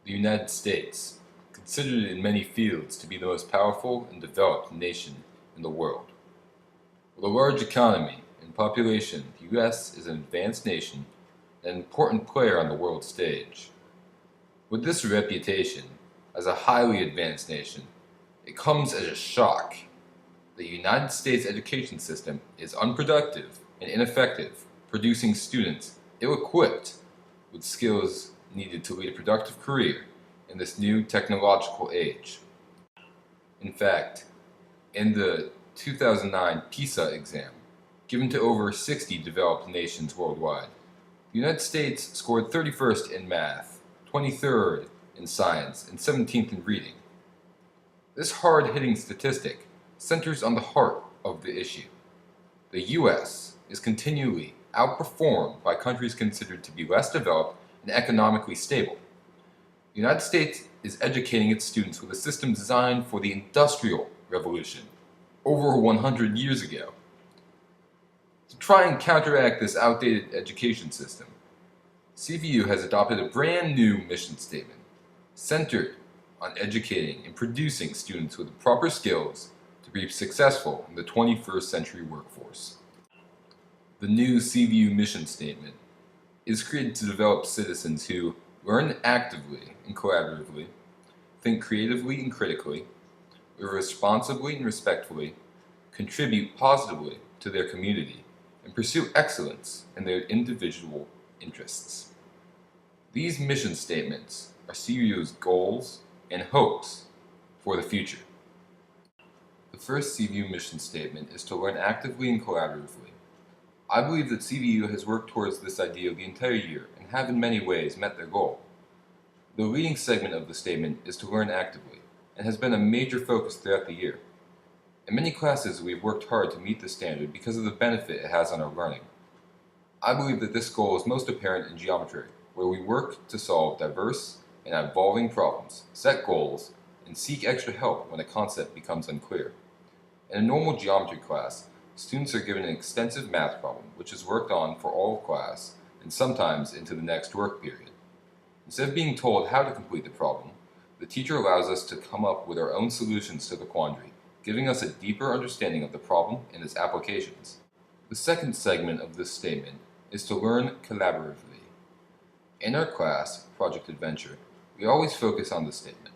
The United States, considered in many fields to be the most powerful and developed nation in the world. With a large economy and population, the U.S. is an advanced nation and an important player on the world stage. With this reputation as a highly advanced nation, it comes as a shock. The United States education system is unproductive and ineffective, producing students ill-equipped with skills needed to lead a productive career in this new technological age. In fact, in the 2009 PISA exam, given to over 60 developed nations worldwide, the United States scored 31st in math, 23rd in science, and 17th in reading. This hard-hitting statistic centers on the heart of the issue. The U.S. is continually outperformed by countries considered to be less developed and economically stable. The United States is educating its students with a system designed for the Industrial Revolution over 100 years ago. To try and counteract this outdated education system, CVU has adopted a brand new mission statement centered on educating and producing students with the proper skills to be successful in the 21st century workforce. The new CVU mission statement is created to develop citizens who learn actively and collaboratively, think creatively and critically, live responsibly and respectfully, contribute positively to their community, and pursue excellence in their individual interests. These mission statements are CVU's goals and hopes for the future. The first CVU mission statement is to learn actively and collaboratively. I believe that CVU has worked towards this ideal the entire year and have in many ways met their goal. The leading segment of the statement is to learn actively and has been a major focus throughout the year. In many classes, we have worked hard to meet the standard because of the benefit it has on our learning. I believe that this goal is most apparent in geometry, where we work to solve diverse and evolving problems, set goals, and seek extra help when a concept becomes unclear. In a normal geometry class, students are given an extensive math problem, which is worked on for all of class and sometimes into the next work period. Instead of being told how to complete the problem, the teacher allows us to come up with our own solutions to the quandary, giving us a deeper understanding of the problem and its applications. The second segment of this statement is to learn collaboratively. In our class, Project Adventure, we always focus on this statement.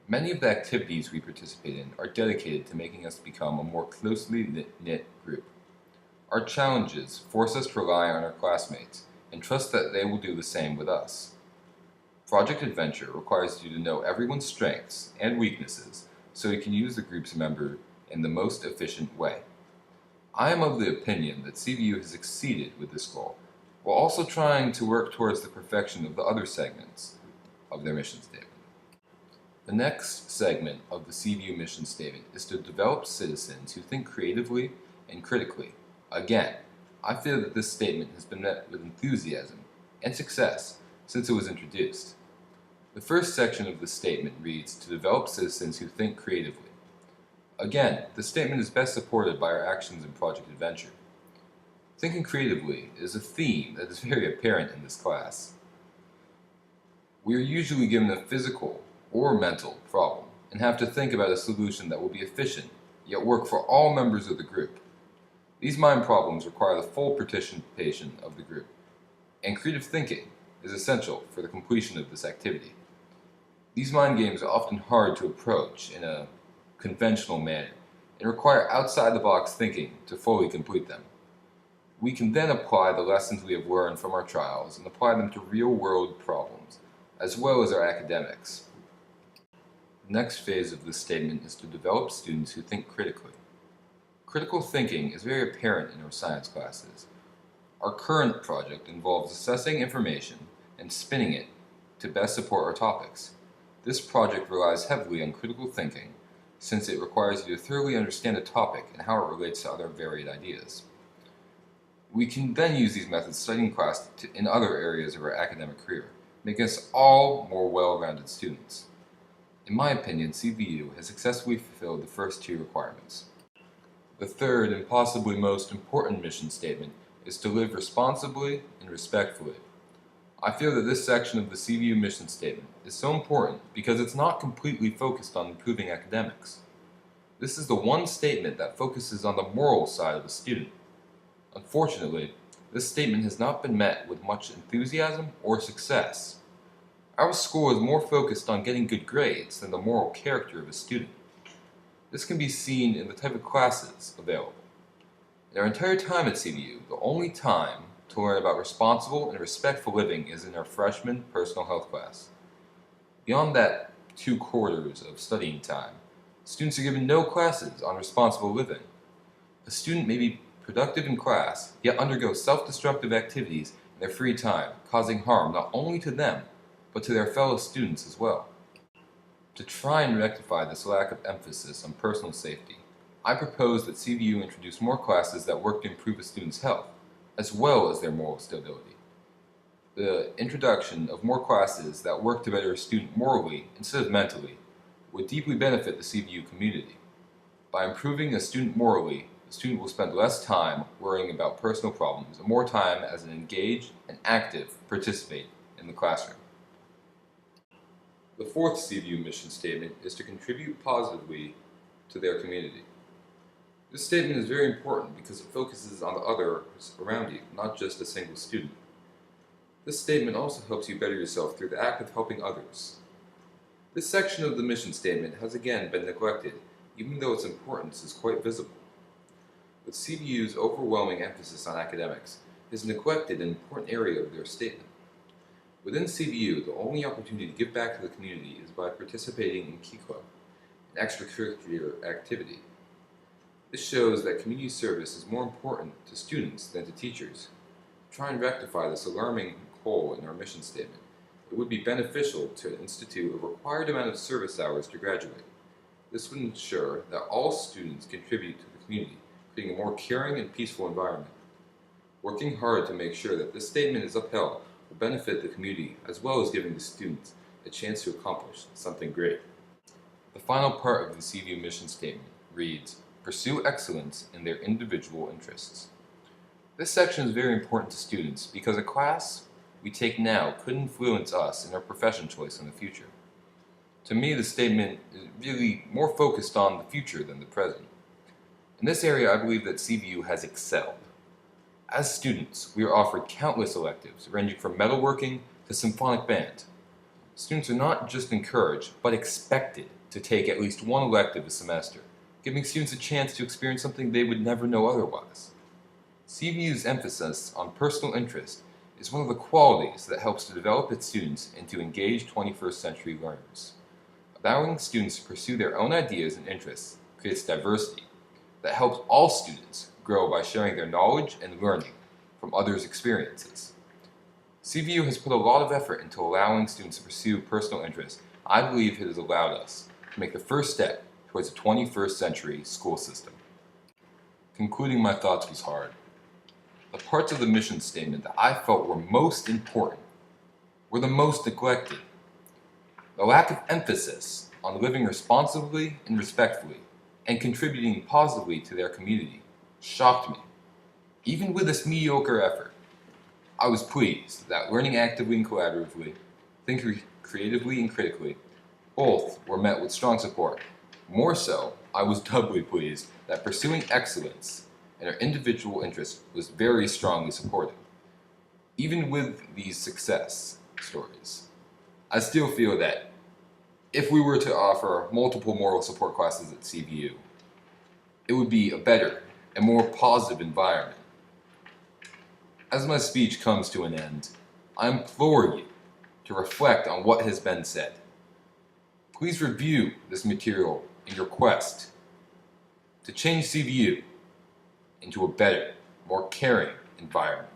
Many of the activities we participate in are dedicated to making us become a more closely knit group. Our challenges force us to rely on our classmates and trust that they will do the same with us. Project Adventure requires you to know everyone's strengths and weaknesses so you can use the group's member in the most efficient way. I am of the opinion that CVU has succeeded with this goal, while also trying to work towards the perfection of the other segments of their mission statement. The next segment of the CVU mission statement is to develop citizens who think creatively and critically. Again, I feel that this statement has been met with enthusiasm and success since it was introduced. The first section of the statement reads, to develop citizens who think creatively. Again, the statement is best supported by our actions in Project Adventure. Thinking creatively is a theme that is very apparent in this class. We are usually given a physical or mental problem and have to think about a solution that will be efficient, yet work for all members of the group. These mind problems require the full participation of the group, and creative thinking is essential for the completion of this activity. These mind games are often hard to approach in a conventional manner and require outside-the-box thinking to fully complete them. We can then apply the lessons we have learned from our trials and apply them to real-world problems, as well as our academics. The next phase of this statement is to develop students who think critically. Critical thinking is very apparent in our science classes. Our current project involves assessing information and spinning it to best support our topics. This project relies heavily on critical thinking since it requires you to thoroughly understand a topic and how it relates to other varied ideas. We can then use these methods studying in class in other areas of our academic career, making us all more well-rounded students. In my opinion, CVU has successfully fulfilled the first two requirements. The third and possibly most important mission statement is to live responsibly and respectfully. I feel that this section of the CVU mission statement is so important because it's not completely focused on improving academics. This is the one statement that focuses on the moral side of a student. Unfortunately, this statement has not been met with much enthusiasm or success. Our school is more focused on getting good grades than the moral character of a student. This can be seen in the type of classes available. In our entire time at CVU, the only time to learn about responsible and respectful living is in our freshman personal health class. Beyond that 2/4 of studying time, students are given no classes on responsible living. A student may be productive in class, yet undergo self-destructive activities in their free time, causing harm not only to them, but to their fellow students as well. To try and rectify this lack of emphasis on personal safety, I propose that CVU introduce more classes that work to improve a student's health, as well as their moral stability. The introduction of more classes that work to better a student morally instead of mentally would deeply benefit the CVU community. By improving a student morally, the student will spend less time worrying about personal problems and more time as an engaged and active participant in the classroom. The fourth CVU mission statement is to contribute positively to their community. This statement is very important because it focuses on the others around you, not just a single student. This statement also helps you better yourself through the act of helping others. This section of the mission statement has again been neglected, even though its importance is quite visible. With CVU's overwhelming emphasis on academics, it has neglected an important area of their statement. Within CVU, the only opportunity to give back to the community is by participating in Key Club, an extracurricular activity. This shows that community service is more important to students than to teachers. To try and rectify this alarming hole in our mission statement, it would be beneficial to institute a required amount of service hours to graduate. This would ensure that all students contribute to the community, creating a more caring and peaceful environment. Working hard to make sure that this statement is upheld will benefit the community as well as giving the students a chance to accomplish something great. The final part of the CVU mission statement reads, "Pursue excellence in their individual interests." This section is very important to students because a class we take now could influence us in our profession choice in the future. To me, the statement is really more focused on the future than the present. In this area, I believe that CVU has excelled. As students, we are offered countless electives, ranging from metalworking to symphonic band. Students are not just encouraged, but expected to take at least one elective a semester, giving students a chance to experience something they would never know otherwise. CVU's emphasis on personal interest is one of the qualities that helps to develop its students into engaged 21st century learners. Allowing students to pursue their own ideas and interests creates diversity that helps all students grow by sharing their knowledge and learning from others' experiences. CVU has put a lot of effort into allowing students to pursue personal interests. I believe it has allowed us to make the first step towards a 21st century school system. Concluding my thoughts was hard. The parts of the mission statement that I felt were most important were the most neglected. The lack of emphasis on living responsibly and respectfully and contributing positively to their community shocked me. Even with this mediocre effort, I was pleased that learning actively and collaboratively, thinking creatively and critically, both were met with strong support. More so, I was doubly pleased that pursuing excellence and our individual interests was very strongly supported. Even with these success stories, I still feel that if we were to offer multiple moral support classes at CVU, it would be a better and more positive environment. As my speech comes to an end, I implore you to reflect on what has been said. Please review this material in your quest to change CVU into a better, more caring environment.